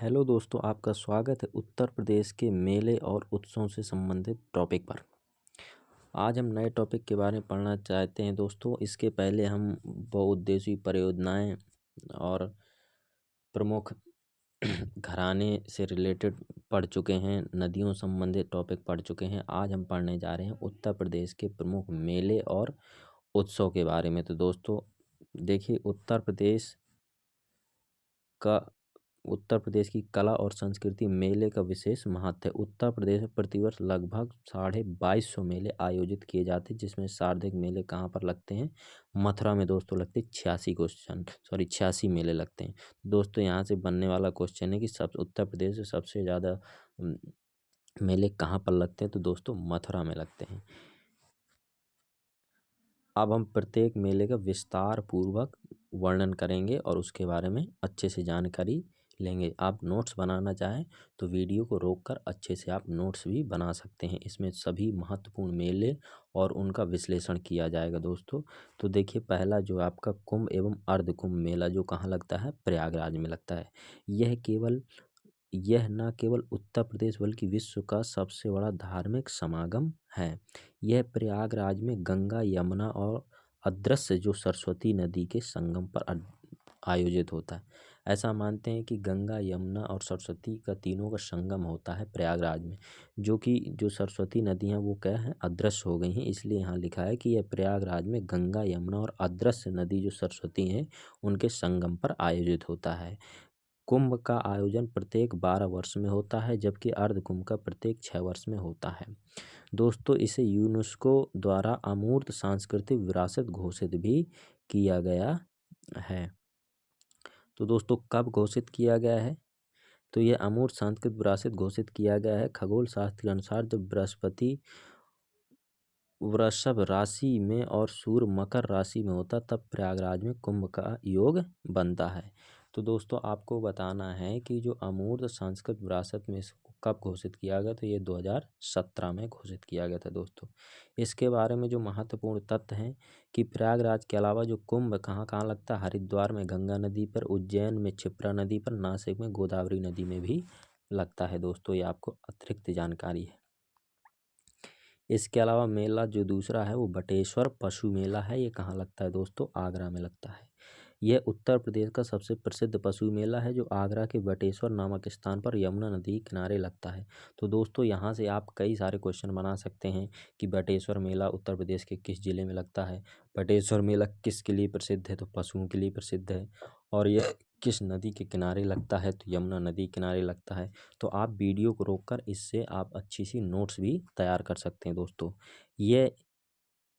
Hello दोस्तों, आपका स्वागत है उत्तर प्रदेश के मेले और उत्सवों से संबंधित टॉपिक पर। आज हम नए टॉपिक के बारे में पढ़ना चाहते हैं दोस्तों। इसके पहले हम बहुउद्देशीय परियोजनाएं और प्रमुख घराने से रिलेटेड पढ़ चुके हैं, नदियों संबंधित टॉपिक पढ़ चुके हैं। आज हम पढ़ने जा रहे हैं उत्तर प्रदेश के प्रमुख मेले और उत्सव के बारे में। तो दोस्तों देखिए, उत्तर प्रदेश की कला और संस्कृति मेले का विशेष महत्व है। उत्तर प्रदेश में प्रतिवर्ष लगभग 2250 मेले आयोजित किए जाते हैं, जिसमें शारदिक मेले कहाँ पर लगते हैं? मथुरा में दोस्तों लगते हैं। 86 मेले लगते हैं। दोस्तों यहाँ से बनने वाला क्वेश्चन है कि उत्तर प्रदेश से सबसे ज़्यादा मेले कहाँ पर लगते हैं? तो दोस्तों मथुरा में लगते हैं। अब हम प्रत्येक मेले का विस्तार पूर्वक वर्णन करेंगे और उसके बारे में अच्छे से जानकारी लेंगे। आप नोट्स बनाना चाहें तो वीडियो को रोककर अच्छे से आप नोट्स भी बना सकते हैं। इसमें सभी महत्वपूर्ण मेले और उनका विश्लेषण किया जाएगा दोस्तों। तो देखिए, पहला जो आपका कुंभ एवं अर्ध कुंभ मेला जो कहाँ लगता है? प्रयागराज में लगता है। यह न केवल उत्तर प्रदेश बल्कि विश्व का सबसे बड़ा धार्मिक समागम है। यह प्रयागराज में गंगा, यमुना और अदृश्य जो सरस्वती नदी के संगम पर आयोजित होता है। ऐसा मानते हैं कि गंगा, यमुना और सरस्वती का तीनों का संगम होता है प्रयागराज में। जो सरस्वती नदी हैं वो क्या है? अदृश्य हो गई हैं। इसलिए यहाँ लिखा है कि यह प्रयागराज में गंगा, यमुना और अदृश्य नदी जो सरस्वती हैं उनके संगम पर आयोजित होता है। कुंभ का आयोजन प्रत्येक 12 वर्ष में होता है, जबकि अर्ध कुंभ का प्रत्येक 6 वर्ष में होता है। दोस्तों इसे यूनेस्को द्वारा अमूर्त सांस्कृतिक विरासत घोषित भी किया गया है। तो दोस्तों कब घोषित किया गया है? तो यह अमूर्त सांस्कृतिक विरासत घोषित किया गया है खगोल शास्त्र के अनुसार जब बृहस्पति वृषभ राशि में और सूर्य मकर राशि में होता तब प्रयागराज में कुंभ का योग बनता है। तो दोस्तों आपको बताना है कि जो अमूर्त सांस्कृतिक विरासत में इसको कब घोषित किया गया, तो ये 2017 में घोषित किया गया था दोस्तों। इसके बारे में जो महत्वपूर्ण तथ्य हैं कि प्रयागराज के अलावा जो कुंभ कहाँ कहाँ लगता है? हरिद्वार में गंगा नदी पर, उज्जैन में क्षिप्रा नदी पर, नासिक में गोदावरी नदी में भी लगता है दोस्तों। ये आपको अतिरिक्त जानकारी है। इसके अलावा मेला जो दूसरा है वो बटेश्वर पशु मेला है। ये कहाँ लगता है दोस्तों? आगरा में लगता है। यह उत्तर प्रदेश का सबसे प्रसिद्ध पशु मेला है जो आगरा के बटेश्वर नामक स्थान पर यमुना नदी के किनारे लगता है। तो दोस्तों यहाँ से आप कई सारे क्वेश्चन बना सकते हैं कि बटेश्वर मेला उत्तर प्रदेश के किस जिले में लगता है, बटेश्वर मेला किसके लिए प्रसिद्ध है? तो पशुओं के लिए प्रसिद्ध है। और यह किस नदी के किनारे लगता है? तो यमुना नदी के किनारे लगता है। तो आप वीडियो को रोककर इससे आप अच्छी सी नोट्स भी तैयार कर सकते हैं दोस्तों। यह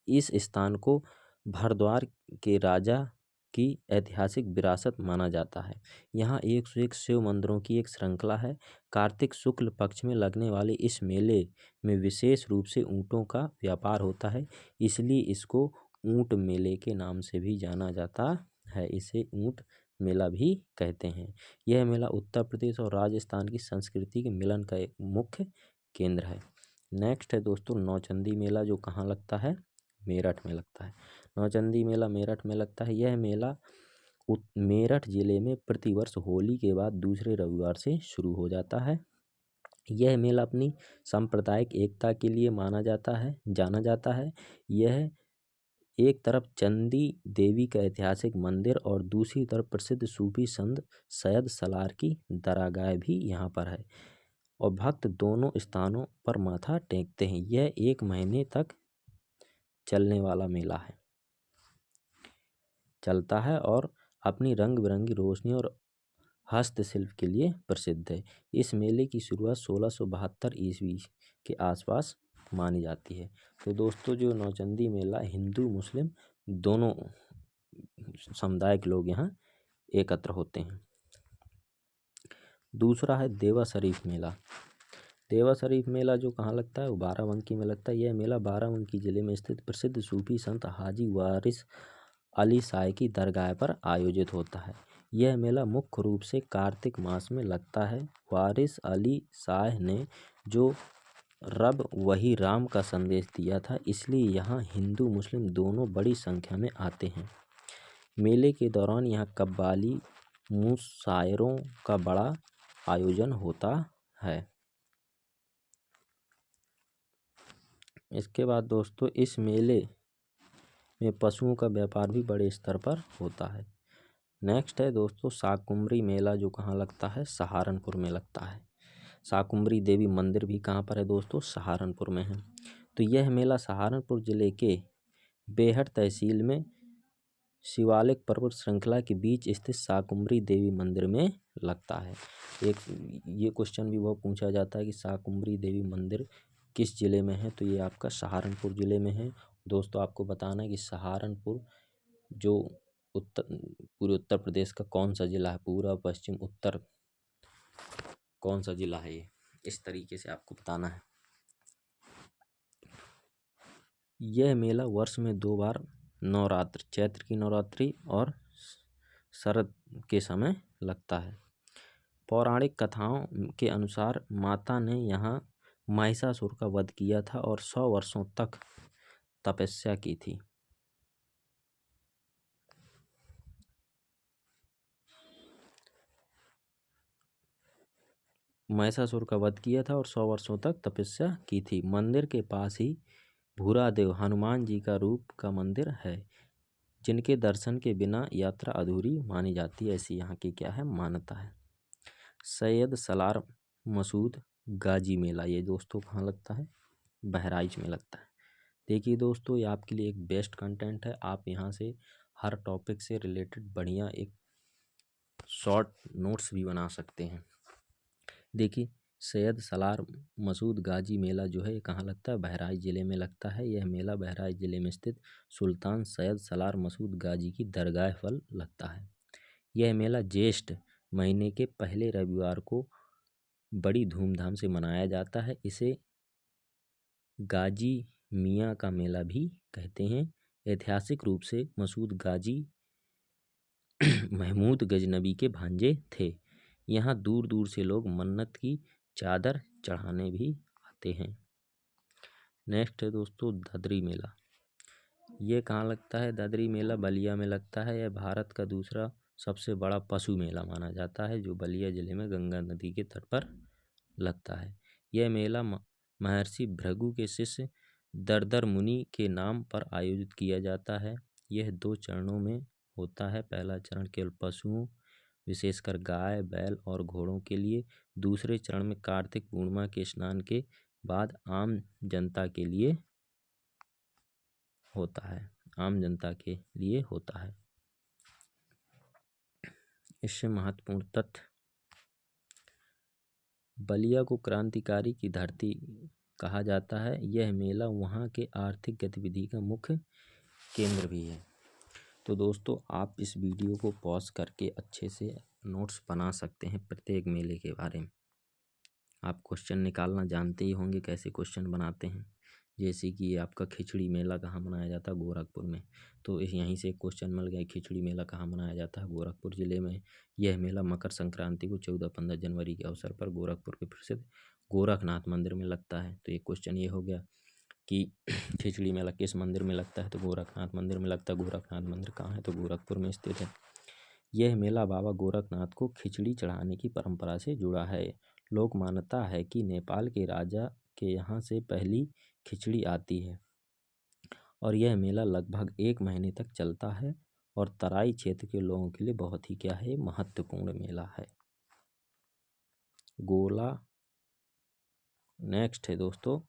इस स्थान को भारद्वाज के राजा की ऐतिहासिक विरासत माना जाता है। यहाँ 101 शिव मंदिरों की एक श्रृंखला है। कार्तिक शुक्ल पक्ष में लगने वाले इस मेले में विशेष रूप से ऊँटों का व्यापार होता है, इसलिए इसको ऊँट मेले के नाम से भी जाना जाता है। इसे ऊँट मेला भी कहते हैं। यह मेला उत्तर प्रदेश और राजस्थान की संस्कृति के मिलन का एक मुख्य केंद्र है। नेक्स्ट है दोस्तों नौचंदी मेला जो कहाँ लगता है? मेरठ में लगता है। नौचंदी मेला मेरठ में लगता है। यह मेला मेरठ जिले में प्रतिवर्ष होली के बाद दूसरे रविवार से शुरू हो जाता है। यह मेला अपनी सांप्रदायिक एकता के लिए जाना जाता है। यह एक तरफ चंदी देवी का ऐतिहासिक मंदिर और दूसरी तरफ प्रसिद्ध सूफी संत सैयद सलार की दरगाह भी यहाँ पर है और भक्त दोनों स्थानों पर माथा टेकते हैं। यह 1 महीने तक चलने वाला मेला है, चलता है और अपनी रंग बिरंगी रोशनी और हस्तशिल्प के लिए प्रसिद्ध है। इस मेले की शुरुआत 1672 ईस्वी के आसपास मानी जाती है। तो दोस्तों जो नौचंदी मेला हिंदू मुस्लिम दोनों समुदाय के लोग यहाँ एकत्र होते हैं। दूसरा है देवा शरीफ मेला। देवा शरीफ मेला जो कहाँ लगता है? वो बाराबंकी में लगता है। यह मेला बाराबंकी जिले में स्थित प्रसिद्ध सूफी संत हाजी वारिस अली शाह की दरगाह पर आयोजित होता है। यह मेला मुख्य रूप से कार्तिक मास में लगता है। वारिस अली शाह ने जो रब वही राम का संदेश दिया था, इसलिए यहाँ हिंदू मुस्लिम दोनों बड़ी संख्या में आते हैं। मेले के दौरान यहाँ कव्वाली मुशायरों का बड़ा आयोजन होता है। इसके बाद दोस्तों इस मेले में पशुओं का व्यापार भी बड़े स्तर पर होता है। नेक्स्ट है दोस्तों शाकुंभरी मेला, जो कहाँ लगता है, सहारनपुर में लगता है। शाकुंभरी देवी मंदिर भी कहाँ पर है दोस्तों, सहारनपुर में है। तो यह मेला सहारनपुर जिले के बेहट तहसील में शिवालिक पर्वत श्रृंखला के बीच स्थित शाकुंभरी देवी मंदिर में लगता है। एक ये क्वेश्चन भी बहुत पूछा जाता है कि शाकुंभरी देवी मंदिर किस जिले में है, तो ये आपका सहारनपुर जिले में है। दोस्तों आपको बताना है कि सहारनपुर जो पूरे उत्तर प्रदेश का कौन सा जिला है, पूर्व पश्चिम उत्तर कौन सा जिला है, ये इस तरीके से आपको बताना है। यह मेला वर्ष में 2 बार नवरात्र, चैत्र की नवरात्रि और शरद के समय लगता है। पौराणिक कथाओं के अनुसार माता ने यहाँ महिषासुर का वध किया था और 100 वर्षों तक तपस्या की थी। महिषासुर का वध किया था और 100 वर्षों तक तपस्या की थी। मंदिर के पास ही भूरादेव हनुमान जी का रूप का मंदिर है, जिनके दर्शन के बिना यात्रा अधूरी मानी जाती है, ऐसी यहाँ की क्या है, मान्यता है। सैयद सलार मसूद गाजी मेला, ये दोस्तों कहाँ लगता है, बहराइच में लगता है। देखिए दोस्तों ये आपके लिए एक बेस्ट कंटेंट है, आप यहाँ से हर टॉपिक से रिलेटेड बढ़िया एक शॉर्ट नोट्स भी बना सकते हैं। देखिए सैयद सलार मसूद गाजी मेला जो है कहाँ लगता है, बहराइच ज़िले में लगता है। यह मेला बहराइच ज़िले में स्थित सुल्तान सैयद सलार मसूद गाजी की दरगाह पर लगता है। यह मेला ज्येष्ठ महीने के पहले रविवार को बड़ी धूमधाम से मनाया जाता है। इसे गाजी मियाँ का मेला भी कहते हैं। ऐतिहासिक रूप से मसूद गाजी महमूद गजनबी के भांजे थे। यहाँ दूर दूर से लोग मन्नत की चादर चढ़ाने भी आते हैं। नेक्स्ट है दोस्तों दादरी मेला, ये कहाँ लगता है, दादरी मेला बलिया में लगता है। यह भारत का दूसरा सबसे बड़ा पशु मेला माना जाता है, जो बलिया जिले में गंगा नदी के तट पर लगता है। यह मेला महर्षि भृगु के शिष्य दरदर मुनि के नाम पर आयोजित किया जाता है। यह 2 चरणों में होता है। पहला चरण केवल पशुओं विशेषकर गाय बैल और घोड़ों के लिए, दूसरे चरण में कार्तिक पूर्णिमा के स्नान के बाद आम जनता के लिए होता है, आम जनता के लिए होता है। इससे महत्वपूर्ण तथ्य, बलिया को क्रांतिकारी की धरती कहा जाता है। यह मेला वहाँ के आर्थिक गतिविधि का मुख्य केंद्र भी है। तो दोस्तों आप इस वीडियो को पॉज करके अच्छे से नोट्स बना सकते हैं प्रत्येक मेले के बारे में। आप क्वेश्चन निकालना जानते ही होंगे कैसे क्वेश्चन बनाते हैं। जैसे कि ये आपका खिचड़ी मेला कहाँ मनाया जाता है, गोरखपुर में। तो इस यहीं से एक क्वेश्चन मिल गया, खिचड़ी मेला कहाँ मनाया जाता है, गोरखपुर जिले में। यह मेला मकर संक्रांति को 14-15 जनवरी के अवसर पर गोरखपुर के प्रसिद्ध गोरखनाथ मंदिर में लगता है। तो एक क्वेश्चन ये हो गया कि खिचड़ी मेला किस मंदिर में लगता है, तो गोरखनाथ मंदिर में लगता है। गोरखनाथ मंदिर कहाँ है, तो गोरखपुर में स्थित है। यह मेला बाबा गोरखनाथ को खिचड़ी चढ़ाने की परंपरा से जुड़ा है। लोक मान्यता है कि नेपाल के राजा के यहाँ से पहली खिचड़ी आती है और यह मेला लगभग 1 महीने तक चलता है और तराई क्षेत्र के लोगों के लिए बहुत ही क्या है, महत्वपूर्ण मेला है। गोला नेक्स्ट है दोस्तों,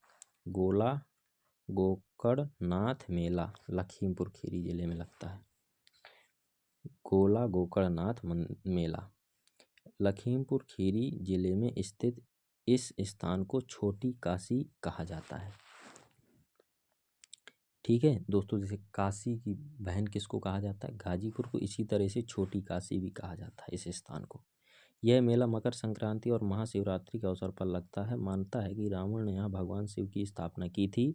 गोला गोकर्णनाथ मेला लखीमपुर खीरी जिले में लगता है। गोला गोकर्णनाथ मेला लखीमपुर खीरी जिले में स्थित इस स्थान को छोटी काशी कहा जाता है। ठीक है दोस्तों, जैसे काशी की बहन किसको कहा जाता है, गाजीपुर को, इसी तरह से छोटी काशी भी कहा जाता है इस स्थान को। यह मेला मकर संक्रांति और महाशिवरात्रि के अवसर पर लगता है। मानता है कि रावण ने यहाँ भगवान शिव की स्थापना की थी।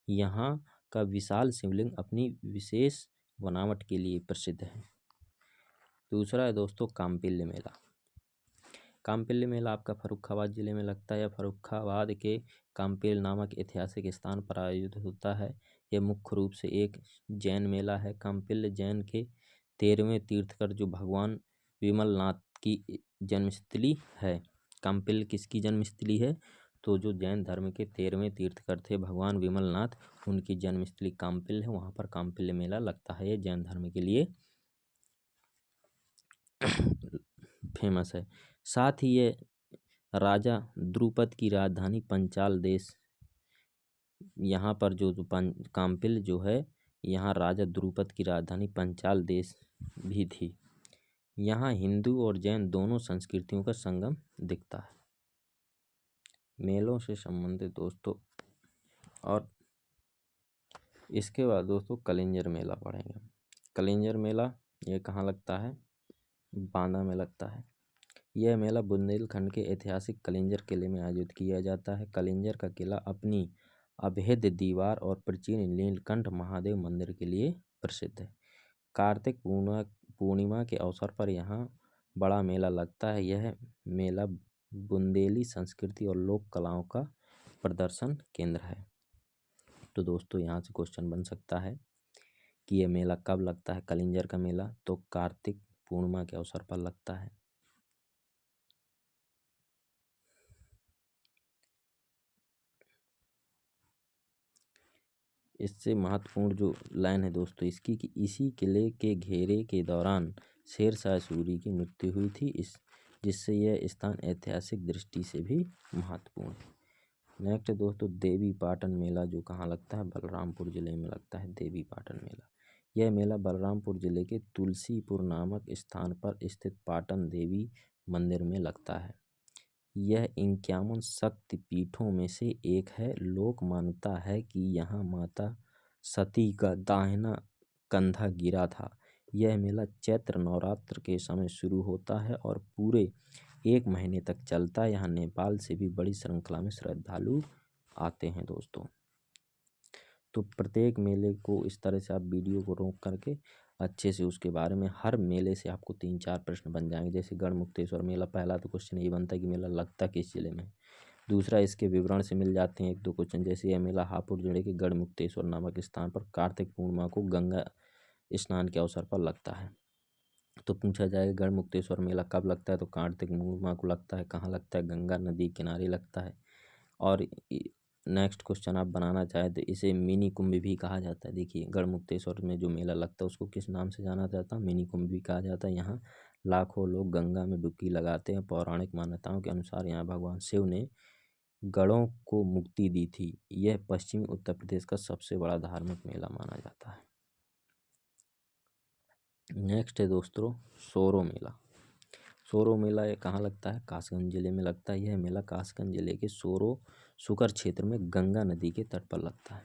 यहाँ का विशाल शिवलिंग अपनी विशेष बनावट के लिए प्रसिद्ध है। दूसरा है दोस्तों कांपिल्य मेला। कांपिल्य मेला आपका फर्रुखाबाद जिले में लगता है। फर्रुखाबाद के कांपिल नामक ऐतिहासिक स्थान पर आयोजित होता है। यह मुख्य रूप से एक जैन मेला है। कांपिल्य जैन के 13वें तीर्थकर जो भगवान विमलनाथ की जन्मस्थली है। काम्पिल किसकी जन्मस्थली है? तो जो जैन धर्म के 13वें तीर्थकर थे भगवान विमलनाथ, उनकी जन्मस्थली काम्पिल है, वहाँ पर काम्पिल मेला लगता है। ये जैन धर्म के लिए फेमस है। साथ ही ये राजा द्रुपद की राजधानी पंचाल देश, यहाँ पर जो काम्पिल जो है, यहाँ राजा द्रुपद की राजधानी पंचाल देश भी थी। यहाँ हिंदू और जैन दोनों संस्कृतियों का संगम दिखता है। मेलों से संबंधित दोस्तों, और इसके बाद दोस्तों कलिंजर मेला पढ़ेंगे। कलिंजर मेला ये कहाँ लगता है? बांदा में लगता है। यह मेला बुंदेलखंड के ऐतिहासिक कलिंजर किले में आयोजित किया जाता है। कलिंजर का किला अपनी अभेद्य दीवार और प्राचीन नीलकंठ महादेव मंदिर के लिए प्रसिद्ध है। कार्तिक पूर्णिमा के अवसर पर यहाँ बड़ा मेला लगता है। यह मेला बुंदेली संस्कृति और लोक कलाओं का प्रदर्शन केंद्र है। तो दोस्तों यहाँ से क्वेश्चन बन सकता है कि यह मेला कब लगता है? कलिंजर का मेला तो कार्तिक पूर्णिमा के अवसर पर लगता है। इससे महत्वपूर्ण जो लाइन है दोस्तों इसकी, कि इसी किले के घेरे के दौरान शेरशाह सूरी की मृत्यु हुई थी, जिससे यह स्थान ऐतिहासिक दृष्टि से भी महत्वपूर्ण है। नेक्स्ट दोस्तों देवी पाटन मेला, जो कहाँ लगता है? बलरामपुर जिले में लगता है देवी पाटन मेला। यह मेला बलरामपुर जिले के तुलसीपुर नामक स्थान पर स्थित पाटन देवी मंदिर में लगता है। यह 51 शक्ति पीठों में से एक है। लोक मान्यता है कि यहाँ माता सती का दाहिना कंधा गिरा था। यह मेला चैत्र नवरात्र के समय शुरू होता है और पूरे 1 महीने तक चलता है। यहाँ नेपाल से भी बड़ी श्रृंखला में श्रद्धालु आते हैं दोस्तों। तो प्रत्येक मेले को इस तरह से आप वीडियो को रोक करके अच्छे से उसके बारे में, हर मेले से आपको 3-4 प्रश्न बन जाएंगे। जैसे गढ़मुक्तेश्वर मेला, पहला तो क्वेश्चन ये बनता है कि मेला लगता किस जिले में। दूसरा, इसके विवरण से मिल जाते हैं 1-2 क्वेश्चन। जैसे यह मेला हापुड़ जिले के गढ़मुक्तेश्वर नामक स्थान पर कार्तिक पूर्णिमा को गंगा स्नान के अवसर पर लगता है। तो पूछा जाएगा गढ़मुक्तेश्वर मेला कब लगता है? तो कार्तिक पूर्णिमा को लगता है। कहाँ लगता है? गंगा नदी किनारे लगता है। और नेक्स्ट क्वेश्चन आप बनाना चाहे तो इसे मिनी कुंभ भी कहा जाता है। देखिए गढ़मुक्तेश्वर में जो मेला लगता है उसको किस नाम से जाना जाता है? मिनी कुंभ भी कहा जाता है। यहाँ लाखों लोग गंगा में डुबकी लगाते हैं। पौराणिक मान्यताओं के अनुसार यहाँ भगवान शिव ने गढ़ों को मुक्ति दी थी। यह पश्चिमी उत्तर प्रदेश का सबसे बड़ा धार्मिक मेला माना जाता है। नेक्स्ट है दोस्तों सोरो मेला। सोरो मेला ये कहाँ लगता है? कासगंज जिले में लगता है। यह मेला कासगंज जिले के सोरो सुकर क्षेत्र में गंगा नदी के तट पर लगता है।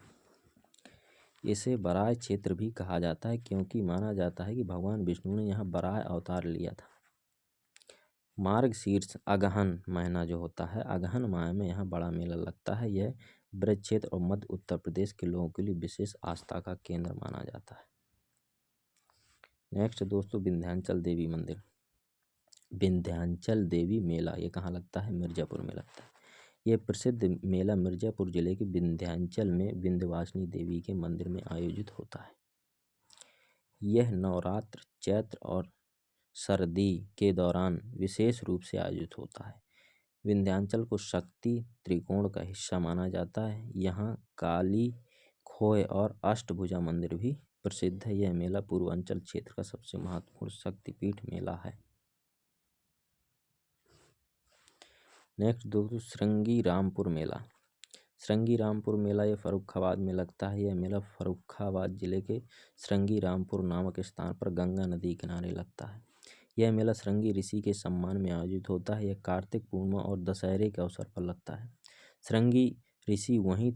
इसे बराह क्षेत्र भी कहा जाता है क्योंकि माना जाता है कि भगवान विष्णु ने यहाँ बराह अवतार लिया था। मार्गशीर्ष अगहन महीना जो होता है, अगहन माह में यहाँ बड़ा मेला लगता है। यह ब्रज क्षेत्र और मध्य उत्तर प्रदेश के लोगों के लिए विशेष आस्था का केंद्र माना जाता है। नेक्स्ट दोस्तों विंध्याचल देवी मंदिर, विंध्याचल देवी मेला ये कहाँ लगता है? मिर्जापुर में लगता है। यह प्रसिद्ध मेला मिर्जापुर जिले के विंध्याचल में विंध्यवासिनी देवी के मंदिर में आयोजित होता है। यह नवरात्र, चैत्र और सर्दी के दौरान विशेष रूप से आयोजित होता है। विंध्याचल को शक्ति त्रिकोण का हिस्सा माना जाता है। यहाँ काली, खोय और अष्टभुजा मंदिर भी प्रसिद्ध है। यह मेला पूर्वांचल क्षेत्र का सबसे महत्वपूर्ण शक्तिपीठ मेला है। नेक्स्ट दोस्तों श्रृंगी रामपुर मेला। श्रृंगी रामपुर मेला यह फर्रुखाबाद में लगता है। यह मेला फर्रुखाबाद जिले के श्रृंगी रामपुर नामक स्थान पर गंगा नदी किनारे लगता है। यह मेला श्रृंगी ऋषि के सम्मान में आयोजित होता है। यह कार्तिक पूर्णिमा और दशहरे के अवसर पर लगता है। श्रृंगी ऋषि वही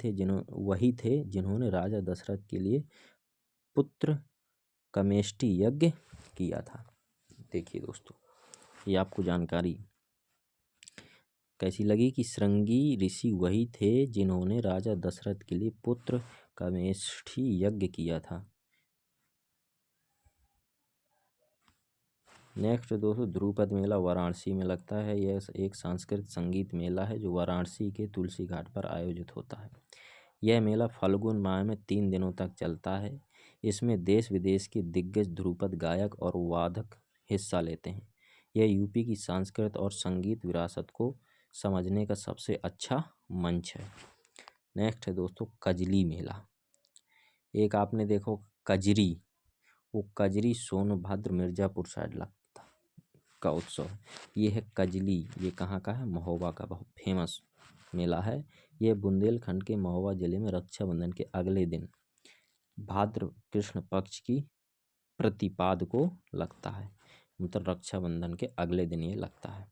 थे जिन्होंने राजा दशरथ के लिए पुत्र कामेष्टि यज्ञ किया था। देखिए दोस्तों ये आपको जानकारी कैसी लगी कि श्रृंगी ऋषि वही थे जिन्होंने राजा दशरथ के लिए पुत्र कामेष्टि यज्ञ किया था। नेक्स्ट दोस्तों ध्रुपद मेला वाराणसी में लगता है। यह एक सांस्कृतिक संगीत मेला है जो वाराणसी के तुलसी घाट पर आयोजित होता है। यह मेला फाल्गुन माह में 3 दिनों तक चलता है। इसमें देश विदेश के दिग्गज ध्रुपद गायक और वादक हिस्सा लेते हैं। यह यूपी की सांस्कृतिक और संगीत विरासत को समझने का सबसे अच्छा मंच है। नेक्स्ट है दोस्तों कजली मेला। एक आपने देखो कजरी, वो कजरी सोनभद्र मिर्जापुर साइड लगता का उत्सव है। ये है कजली, ये कहाँ का है? महोबा का बहुत फेमस मेला है। यह बुंदेलखंड के महोबा जिले में रक्षाबंधन के अगले दिन भाद्र कृष्ण पक्ष की प्रतिपाद को लगता है, मतलब रक्षाबंधन के अगले दिन ये लगता है।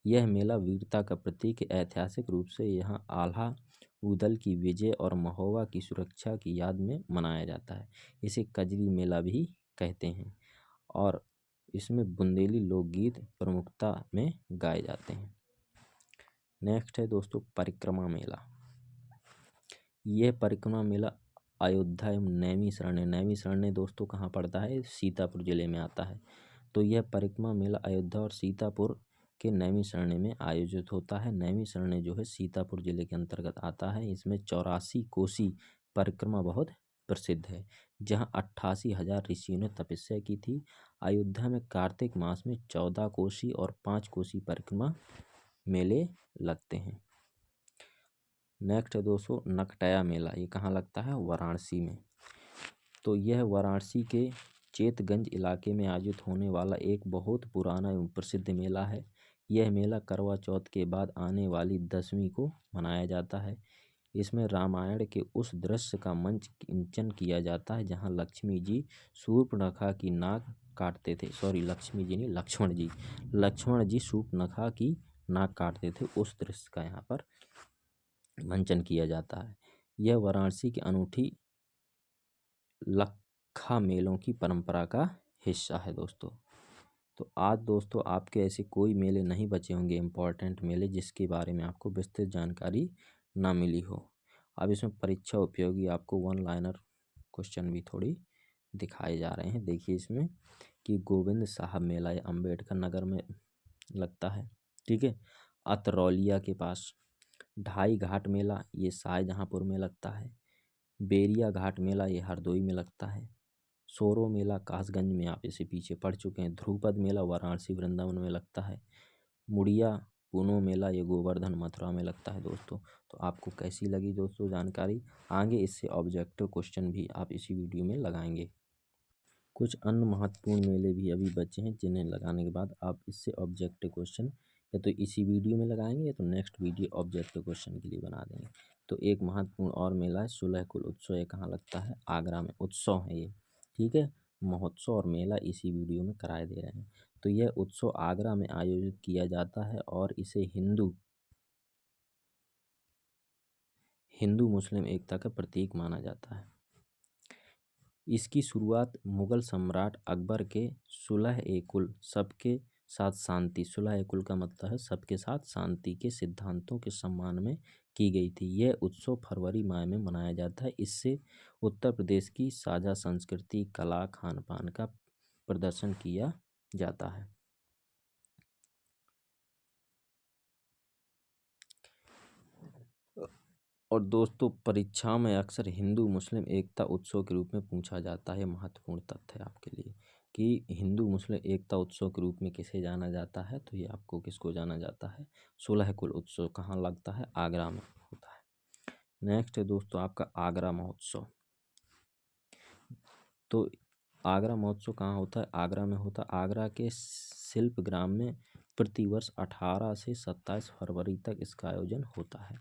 यह मेला वीरता का प्रतीक है। ऐतिहासिक रूप से यहाँ आल्हा उदल की विजय और महोबा की सुरक्षा की याद में मनाया जाता है। इसे कजरी मेला भी कहते हैं और इसमें बुंदेली लोकगीत प्रमुखता में गाए जाते हैं। नेक्स्ट है दोस्तों परिक्रमा मेला। यह परिक्रमा मेला अयोध्या एवं नैमिषारण्य दोस्तों कहाँ पड़ता है? सीतापुर जिले में आता है। तो यह परिक्रमा मेला अयोध्या और सीतापुर के नैमिषारण्य में आयोजित होता है। नैमिषारण्य जो है सीतापुर जिले के अंतर्गत आता है। इसमें 84 कोसी परिक्रमा बहुत प्रसिद्ध है, जहाँ 88,000 ऋषियों ने तपस्या की थी। अयोध्या में कार्तिक मास में 14 कोसी और 5 कोसी परिक्रमा मेले लगते हैं। नेक्स्ट है दोस्तों नकटया मेला। ये कहाँ लगता है? वाराणसी में। तो यह वाराणसी के चेतगंज इलाके में आयोजित होने वाला एक बहुत पुराना एवं प्रसिद्ध मेला है। यह मेला करवा चौथ के बाद आने वाली दशमी को मनाया जाता है। इसमें रामायण के उस दृश्य का मंच किंचन किया जाता है जहां लक्ष्मी जी शूर्पणखा की नाक काटते थे। सॉरी, लक्ष्मी जी नहीं, लक्ष्मण जी शूर्पणखा की नाक काटते थे। उस दृश्य का यहाँ पर मंचन किया जाता है। यह वाराणसी की अनूठी लखा मेलों की परंपरा का हिस्सा है दोस्तों। तो आज दोस्तों आपके ऐसे कोई मेले नहीं बचे होंगे इम्पोर्टेंट मेले जिसके बारे में आपको विस्तृत जानकारी ना मिली हो। अब इसमें परीक्षा उपयोगी आपको वन लाइनर क्वेश्चन भी थोड़ी दिखाए जा रहे हैं। देखिए इसमें कि गोविंद साहब मेला ये अम्बेडकर नगर में लगता है, ठीक है। अतरौलिया के पास ढाई घाट मेला ये शाहजहाँपुर में लगता है। बेरिया घाट मेला ये हरदोई में लगता है। सोरो मेला कासगंज में, आप इसे पीछे पढ़ चुके हैं। ध्रुपद मेला वाराणसी वृंदावन में लगता है। मुड़िया पूनो मेला ये गोवर्धन मथुरा में लगता है दोस्तों। तो आपको कैसी लगी दोस्तों जानकारी? आगे इससे ऑब्जेक्टिव क्वेश्चन भी आप इसी वीडियो में लगाएंगे। कुछ अन्य महत्वपूर्ण मेले भी अभी बचे हैं जिन्हें लगाने के बाद आप इससे ऑब्जेक्टिव क्वेश्चन या तो इसी वीडियो में लगाएंगे या तो नेक्स्ट वीडियो ऑब्जेक्टिव क्वेश्चन के लिए बना देंगे। तो एक महत्वपूर्ण और मेला है सुलह कुल उत्सव। ये कहाँ लगता है? आगरा में। उत्सव है ये, ठीक है। महोत्सव और मेला इसी वीडियो में कराए दे रहे हैं। तो यह उत्सव आगरा में आयोजित किया जाता है और इसे हिंदू मुस्लिम एकता का प्रतीक माना जाता है। इसकी शुरुआत मुगल सम्राट अकबर के सुलह ए कुल सबके साथ शांति, सुलह ए कुल का मतलब है सबके साथ शांति के सिद्धांतों के सम्मान में की गई थी। यह उत्सव फरवरी माह में मनाया जाता है। इससे उत्तर प्रदेश की साझा संस्कृति, कला, खान पान का प्रदर्शन किया जाता है। और दोस्तों परीक्षा में अक्सर हिंदू मुस्लिम एकता उत्सव के रूप में पूछा जाता है। महत्वपूर्ण तथ्य है आपके लिए कि हिंदू मुस्लिम एकता उत्सव के रूप में किसे जाना जाता है। तो ये आपको किसको जाना जाता है? सुलह कुल उत्सव कहाँ लगता है? आगरा में होता है। नेक्स्ट है दोस्तों आपका आगरा महोत्सव। तो आगरा महोत्सव कहाँ होता है? आगरा में होता है। आगरा के शिल्पग्राम में प्रतिवर्ष 18 से 27 फरवरी तक इसका आयोजन होता है।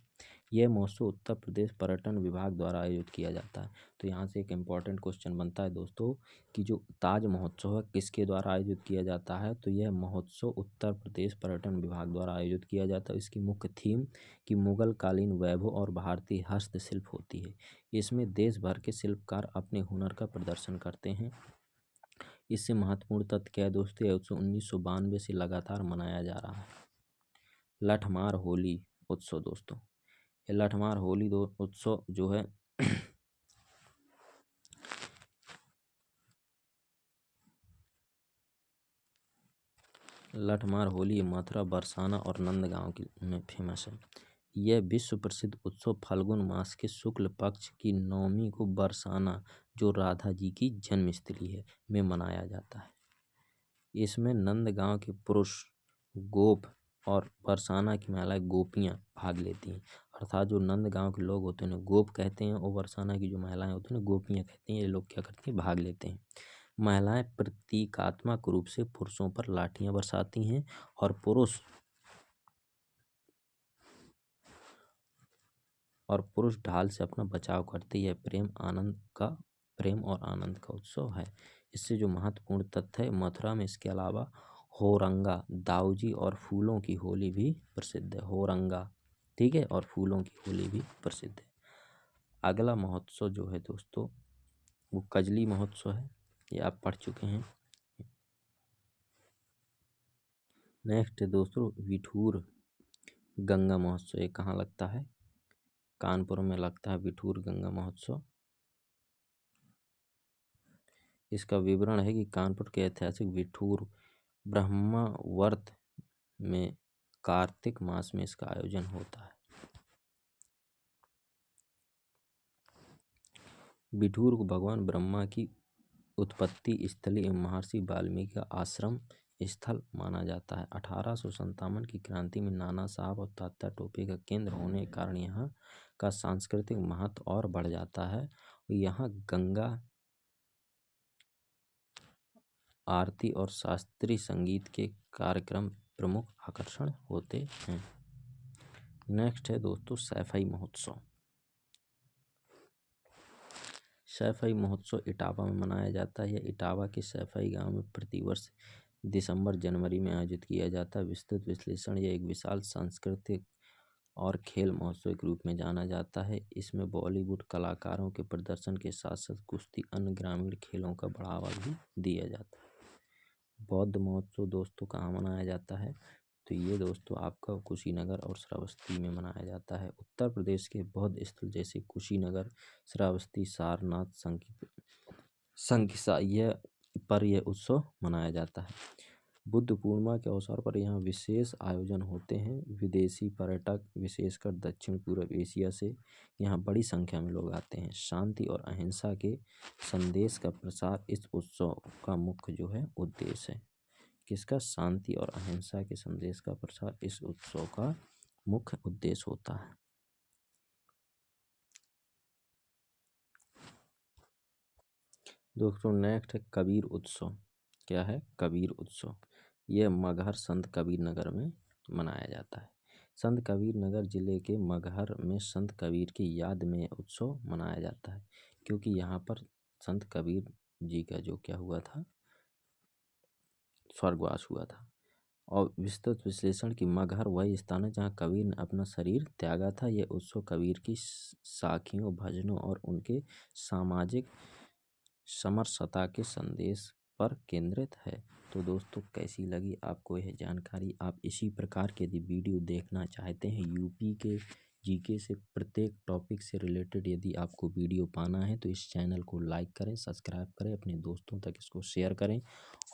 यह महोत्सव उत्तर प्रदेश पर्यटन विभाग द्वारा आयोजित किया जाता है। तो यहाँ से एक इम्पॉर्टेंट क्वेश्चन बनता है दोस्तों कि जो ताज महोत्सव है किसके द्वारा आयोजित किया जाता है? तो यह महोत्सव उत्तर प्रदेश पर्यटन विभाग द्वारा आयोजित किया जाता है। इसकी मुख्य थीम कि मुगल कालीन वैभव और भारतीय हस्तशिल्प होती है। इसमें देश भर के शिल्पकार अपने हुनर का प्रदर्शन करते हैं। इससे महत्वपूर्ण तथ्य क्या है दोस्तों? यह उत्सव 1992 से लगातार मनाया जा रहा है। लठमार होली उत्सव दोस्तों, ये लठमार होली उत्सव जो है लठमार होली मथुरा, बरसाना और नंदगांव में फेमस है। यह विश्व प्रसिद्ध उत्सव फाल्गुन मास के शुक्ल पक्ष की नवमी को बरसाना, जो राधा जी की जन्मस्थली है, में मनाया जाता है। इसमें नंदगांव के पुरुष गोप और बरसाना की महिलाएं गोपियां भाग लेती हैं। अर्थात जो नंदगांव के लोग होते हैं गोप कहते हैं और बरसाना की जो महिलाएं होती हैं गोपियां कहती हैं। ये लोग क्या करते हैं, भाग लेते हैं। महिलाएं प्रतीकात्मक रूप से पुरुषों पर लाठियां बरसाती हैं और पुरुष ढाल से अपना बचाव करते। यह प्रेम और आनंद का उत्सव है। इससे जो महत्वपूर्ण तथ्य है, मथुरा में इसके अलावा होरंगा, दाऊजी और फूलों की होली भी प्रसिद्ध है। होरंगा, ठीक है, और फूलों की होली भी प्रसिद्ध है। अगला महोत्सव जो है दोस्तों वो कजली महोत्सव है, ये आप पढ़ चुके हैं। नेक्स्ट है दोस्तों विठूर गंगा महोत्सव। ये कहाँ लगता है, कानपुर में लगता है विठूर गंगा महोत्सव। इसका विवरण है कि कानपुर के ऐतिहासिक विठूर ब्रह्मावर्त में कार्तिक मास में इसका आयोजन होता है। विठूर को भगवान ब्रह्मा की उत्पत्ति स्थली एवं महर्षि वाल्मीकि का आश्रम स्थल माना जाता है। 1857 की क्रांति में नाना साहब और तात्या टोपे का केंद्र होने के कारण यहाँ का सांस्कृतिक महत्व और बढ़ जाता है। यहाँ गंगा आरती और शास्त्रीय संगीत के कार्यक्रम प्रमुख आकर्षण होते हैं। नेक्स्ट है दोस्तों सैफई महोत्सव। सैफई महोत्सव इटावा में मनाया जाता है। यह इटावा के सैफई गांव में प्रतिवर्ष दिसंबर जनवरी में आयोजित किया जाता है। विस्तृत विश्लेषण, यह एक विशाल सांस्कृतिक और खेल महोत्सव के रूप में जाना जाता है। इसमें बॉलीवुड कलाकारों के प्रदर्शन के साथ साथ कुश्ती अन्य ग्रामीण खेलों का बढ़ावा भी दिया जाता है। बौद्ध महोत्सव दोस्तों कहाँ मनाया जाता है, तो ये दोस्तों आपका कुशीनगर और श्रावस्ती में मनाया जाता है। उत्तर प्रदेश के बौद्ध स्थल जैसे कुशीनगर, श्रावस्ती, सारनाथ, संकिसा यह उत्सव मनाया जाता है। बुद्ध पूर्णिमा के अवसर पर यहाँ विशेष आयोजन होते हैं। विदेशी पर्यटक विशेषकर दक्षिण पूर्व एशिया से यहाँ बड़ी संख्या में लोग आते हैं। शांति और अहिंसा के संदेश का प्रसार इस उत्सव का मुख्य जो है उद्देश्य है। किसका, शांति और अहिंसा के संदेश का प्रसार इस उत्सव का मुख्य उद्देश्य होता है। दोस्तों नेक्स्ट है कबीर उत्सव। क्या है, कबीर उत्सव। यह मगहर संत कबीर नगर में मनाया जाता है। संत कबीर नगर जिले के मगहर में संत कबीर की याद में यह उत्सव मनाया जाता है, क्योंकि यहाँ पर संत कबीर जी का जो क्या हुआ था, स्वर्गवास हुआ था। और विस्तृत विश्लेषण की मगहर वही स्थान है जहाँ कबीर ने अपना शरीर त्यागा था। यह उत्सव कबीर की साखियों, भजनों और उनके सामाजिक समरसता के संदेश पर केंद्रित है। तो दोस्तों कैसी लगी आपको यह जानकारी। आप इसी प्रकार के यदि वीडियो देखना चाहते हैं, यूपी के जीके से प्रत्येक टॉपिक से रिलेटेड यदि आपको वीडियो पाना है तो इस चैनल को लाइक करें, सब्सक्राइब करें, अपने दोस्तों तक इसको शेयर करें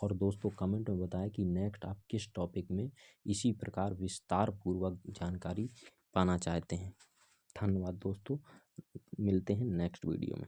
और दोस्तों कमेंट में बताएं कि नेक्स्ट आप किस टॉपिक में इसी प्रकार विस्तार पूर्वक जानकारी पाना चाहते हैं। धन्यवाद दोस्तों, मिलते हैं नेक्स्ट वीडियो में।